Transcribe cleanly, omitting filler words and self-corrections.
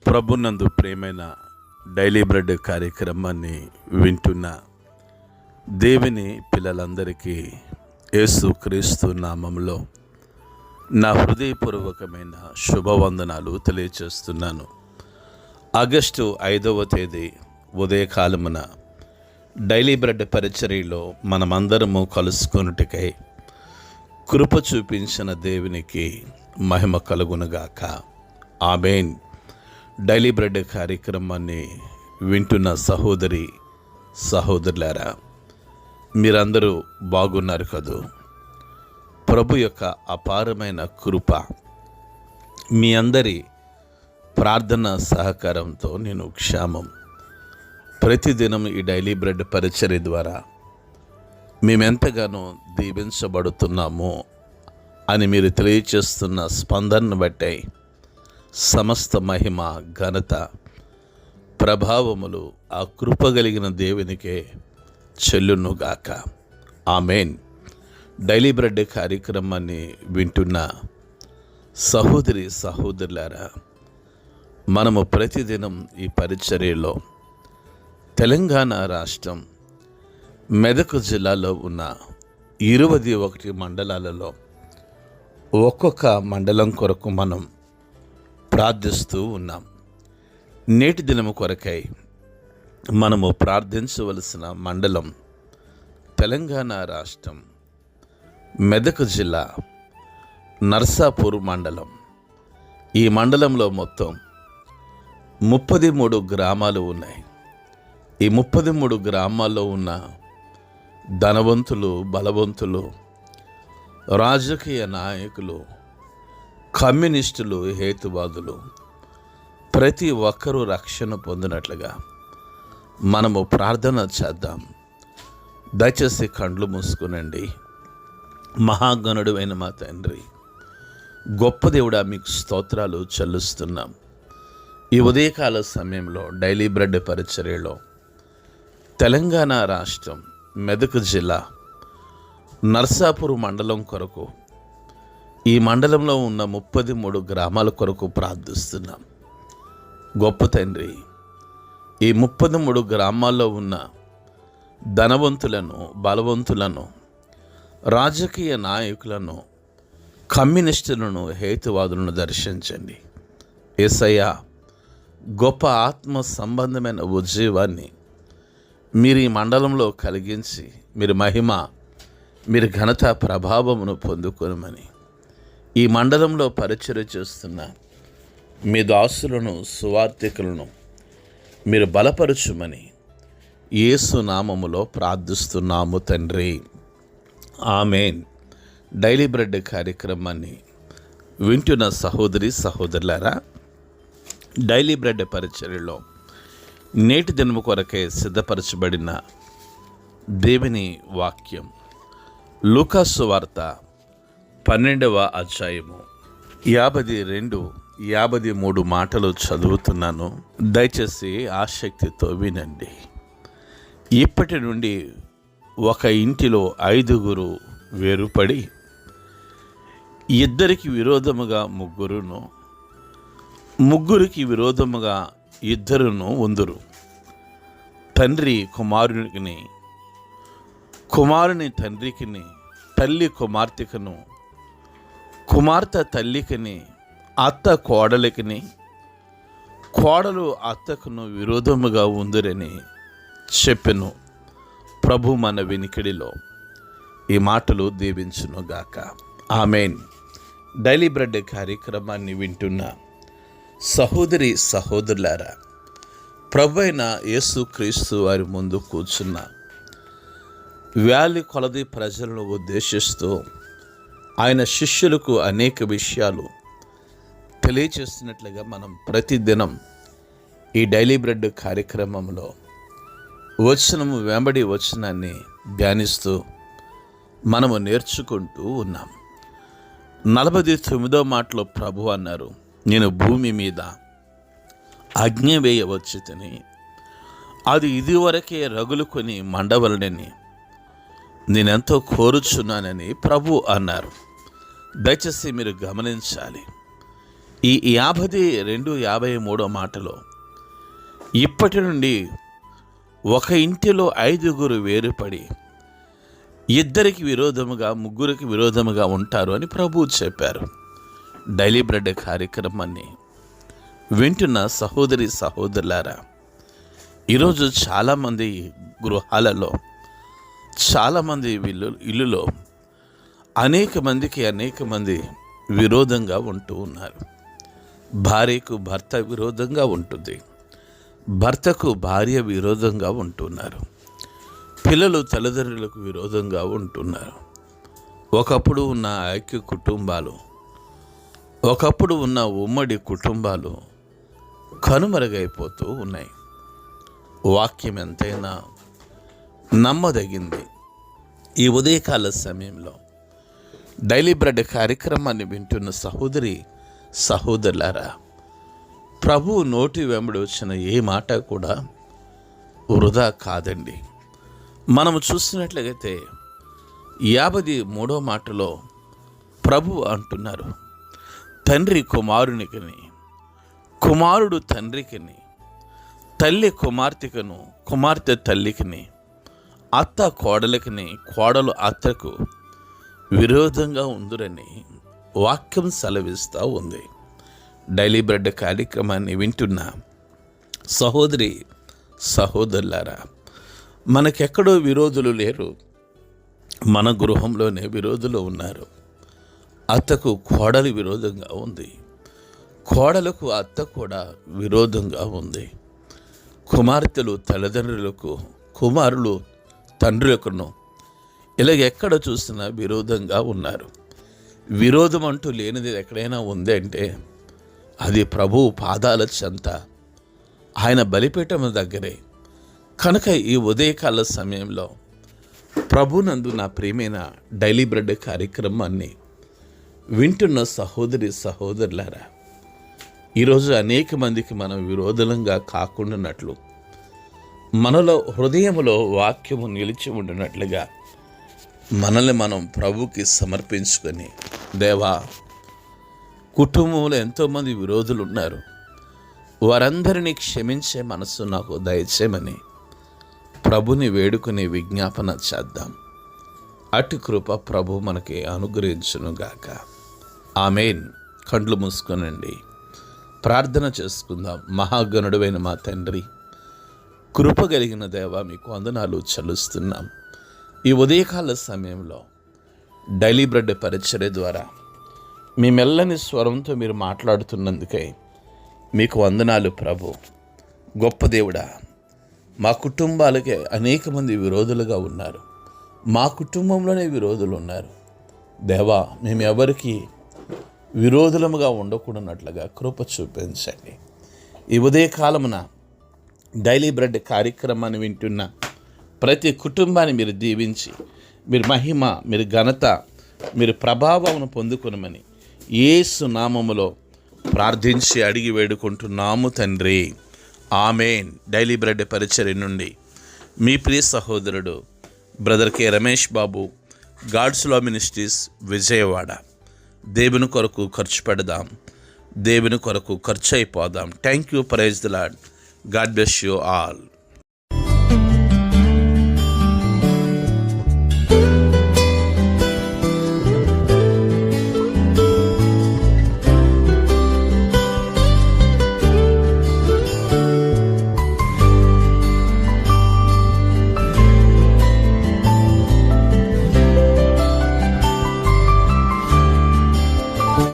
ప్రభునందు ప్రేమైన daily bread కార్యక్రమాన్ని వింటున్న దేవుని పిల్లలందరికీ యేసుక్రీస్తు నామములో నా హృదయపూర్వకమైన శుభవందనాలు తెలియచేస్తున్నాను. ఆగస్టు 5వ తేదీ ఉదయకాలమున డైలీ బ్రెడ్ పరిచర్యలో మనమందరము కలుసుకొనుటకై కృప చూపించిన దేవునికి మహిమ కలుగునుగాక. ఆమేన్. డైలీ బ్రెడ్ కార్యక్రమాన్ని వింటున్న సహోదరులారా, మీరందరూ బాగున్నారు కదూ? ప్రభు యొక్క అపారమైన కృప మీ అందరి ప్రార్థన సహకారంతో నేను క్షేమం. ప్రతిదినం ఈ డైలీ బ్రెడ్ పరిచర్య ద్వారా మేమెంతగానో దీవించబడుతున్నామో అని మీరు తెలియచేస్తున్న స్పందనను బట్టి సమస్త మహిమ, ఘనత, ప్రభావములు ఆ కృప కలిగిన దేవునికే చెల్లునుగాక. ఆమేన్. డైలీ బ్రెడ్ కార్యక్రమాన్ని వింటున్న సహోదరులారా, మనము ప్రతిదినం ఈ పరిచర్యలో తెలంగాణ రాష్ట్రం మెదక్ జిల్లాలో ఉన్న 21 మండలాలలో ఒక్కొక్క మండలం కొరకు మనం ప్రార్థిస్తూ ఉన్నాం. నేటి దినము కొరకై మనము ప్రార్థించవలసిన మండలం తెలంగాణ రాష్ట్రం మెదక్ జిల్లా నర్సాపూర్ మండలం. ఈ మండలంలో మొత్తం 33 గ్రామాలు ఉన్నాయి. ఈ 33 గ్రామాల్లో ఉన్న ధనవంతులు, బలవంతులు, రాజకీయ నాయకులు, కమ్యూనిస్టులు, హేతువాదులు ప్రతి ఒక్కరూ రక్షణ పొందినట్లుగా మనము ప్రార్థన చేద్దాం. దయచేసి కండ్లు మూసుకునండి. మహాగణుడు అయిన మా తండ్రి, గొప్ప దేవుడా, మీకు స్తోత్రాలు చెల్లిస్తున్నాం. ఈ ఉదయకాల సమయంలో డైలీ బ్రెడ్ పరిచర్యలో తెలంగాణ రాష్ట్రం మెదక్ జిల్లా నర్సాపూర్ మండలం కొరకు, ఈ మండలంలో ఉన్న 33 గ్రామాల కొరకు ప్రార్థిస్తున్నాం. గొప్ప తండ్రి, ఈ 33 గ్రామాల్లో ఉన్న ధనవంతులను, బలవంతులను, రాజకీయ నాయకులను, కమ్యూనిస్టులను, హేతువాదులను దర్శించండి. యేసయ్యా, గొప్ప ఆత్మ సంబంధమైన ఉజ్జీవాన్ని మీరు ఈ మండలంలో కలిగించి మీరు మహిమ, మీరు ఘనత, ప్రభావమును పొందుకొనమని ఈ మండలంలో పరిచర్య చేస్తున్న మీ దాసులను, సువార్థికులను మీరు బలపరచుమని యేసు నామములో ప్రార్థిస్తున్నాము తండ్రి. ఆమేన్. డైలీ బ్రెడ్ కార్యక్రమాన్ని వింటున్న సహోదరులారా, డైలీ బ్రెడ్ పరిచర్యలో నేటి దినము కొరకే సిద్ధపరచబడిన దేవుని వాక్యం లూకాసు వార్త 12వ అధ్యాయము 52, 53 మాటలు చదువుతున్నాను. దయచేసి ఆసక్తితో వినండి. ఇప్పటి నుండి ఒక ఇంటిలో 5 వేరుపడి ఇద్దరికి విరోధముగా ముగ్గురికి విరోధముగా 2 ఉందురు. తండ్రి కుమారునికిని, కుమారుని తండ్రికిని, తల్లి కుమార్తెకును, కుమార్తె తల్లికిని, అత్త కోడలికిని, కోడలు అత్తకును విరోధముగా ఉందురని చెప్పెను. ప్రభు మన వినికిడిలో ఈ మాటలు దీవించునుగాక. ఆమేన్. డైలీ బ్రెడ్ కార్యక్రమాన్ని వింటున్న సహోదరులారా, ప్రభు అయిన యేసుక్రీస్తు వారి ముందు కూర్చున్న వేల కొలది ప్రజలను ఉద్దేశిస్తూ ఆయన శిష్యులకు అనేక విషయాలు తెలియచేస్తున్నట్లుగా మనం ప్రతిదినం ఈ డైలీ బ్రెడ్ కార్యక్రమంలో వచనము వెంబడి వచనాన్ని ధ్యానిస్తూ మనము నేర్చుకుంటూ ఉన్నాం. 49వ మాటలో ప్రభు అన్నారు, నేను భూమి మీద అగ్ని వేయవచ్చు తిని అది ఇదివరకే రగులుకొని మండవలనని నేనెంతో కోరుచున్నానని ప్రభు అన్నారు. దయచేసి మీరు గమనించాలి. ఈ 52:53 మాటలో, ఇప్పటి నుండి ఒక ఇంటిలో 5 వేరుపడి ఇద్దరికి విరోధముగా, ముగ్గురికి విరోధముగా ఉంటారు అని ప్రభువు చెప్పారు. డైలీ బ్రెడ్ కార్యక్రమాన్ని వింటున్న సహోదరి సహోదరులారా, ఈరోజు చాలామంది గృహాలలో, చాలామంది ఇల్లులో అనేక మంది విరోధంగా ఉంటూ ఉన్నారు. భార్యకు భర్త విరోధంగా ఉంటుంది, భర్తకు భార్య విరోధంగా ఉంటున్నారు, పిల్లలు తల్లిదండ్రులకు విరోధంగా ఉంటున్నారు. ఒకప్పుడు ఉన్న ఐక్య కుటుంబాలు, ఒకప్పుడు ఉన్న ఉమ్మడి కుటుంబాలు కనుమరుగైపోతూ ఉన్నాయి. వాక్యం ఎంతైనా నమ్మదగింది. ఈ ఉదయకాల సమయంలో డైలీ బ్రెడ్ కార్యక్రమాన్ని వింటున్న సహోదరి సహోదరులారా, ప్రభువు నోటి వెంబడి వచ్చిన ఏ మాట కూడా వృధా కాదండి. మనము చూసినట్లయితే 53వ మాటలో ప్రభువు అంటున్నారు, తండ్రి కుమారునికిని, కుమారుడు తండ్రికిని, తల్లి కుమార్తెకును, కుమార్తె తల్లికిని, అత్త కోడలికిని, కోడలు అత్తకు విరోధంగా ఉందురని వాక్యం సెలవిస్తూ ఉంది. డైలీ బ్రెడ్ కార్యక్రమాన్ని వింటున్న సహోదరి సహోదరులారా, మనకెక్కడో విరోధులు లేరు, మన గృహంలోనే విరోధులు ఉన్నారు. అత్తకు కోడలు విరోధంగా ఉంది, కోడలకు అత్త కూడా విరోధంగా ఉంది, కుమార్తెలు తల్లిదండ్రులకు, కుమారులు తండ్రులకును, ఇలాగ ఎక్కడ చూసినా విరోధంగా ఉన్నారు. విరోధం అంటూ లేనిది ఎక్కడైనా ఉంది అంటే అది ప్రభువు పాదాల చెంత, ఆయన బలిపీఠం దగ్గరే. కనుక ఈ ఉదయకాల సమయంలో ప్రభునందు నా ప్రియమైన డైలీ బ్రెడ్ కార్యక్రమాన్ని వింటున్న సహోదరి సహోదరులారా, ఈరోజు అనేక మందికి మనం విరోధంగా కాకుండానట్లు, మనలో హృదయంలో వాక్యము నిలిచి ఉండినట్లుగా మనల్ని మనం ప్రభుకి సమర్పించుకొని, దేవా, కుటుంబంలో ఎంతోమంది విరోధులు ఉన్నారు, వారందరినీ క్షమించే మనస్సు నాకు దయచేయమని ప్రభుని వేడుకుని విజ్ఞాపన చేద్దాం. అటు కృప ప్రభు మనకి అనుగ్రహించునుగాక. ఆమేన్. కండ్లు మూసుకొనండి, ప్రార్థన చేసుకుందాం. మహాగణుడైన మా తండ్రి, కృప కలిగిన దేవ, మీకు వందనాలు చెల్లిస్తున్నాం. ఈ ఉదయకాల సమయంలో డైలీ బ్రెడ్ పరిచర్య ద్వారా మీ మెల్లని స్వరంతో మీరు మాట్లాడుతున్నందుకై మీకు వందనాలు ప్రభు. గొప్ప దేవుడా, మా కుటుంబాలకే అనేక మంది విరోధులుగా ఉన్నారు, మా కుటుంబంలోనే విరోధులు ఉన్నారు. దేవా, మేము ఎవరికి విరోధులముగా ఉండకూడనట్లుగా కృప చూపించండి. ఈ ఉదయకాలమున డైలీ బ్రెడ్ కార్యక్రమాన్ని వింటున్న ప్రతి కుటుంబాన్ని మీరు దీవించి, మీరు మహిమ, మీరు ఘనత, మీరు ప్రభావం పొందుకొనమని యేసు నామములో ప్రార్థించి అడిగి వేడుకుంటున్నాము తండ్రి. ఆమేన్. డైలీ బ్రెడ్ పరిచర్య నుండి మీ ప్రియ సహోదరుడు brother K Ramesh Babu, God's law ministries, Vijayawada. దేవుని కొరకు ఖర్చు పెడదాం, దేవుని కొరకు ఖర్చు అయిపోదాం. Thank you. Praise the Lord. God bless you all.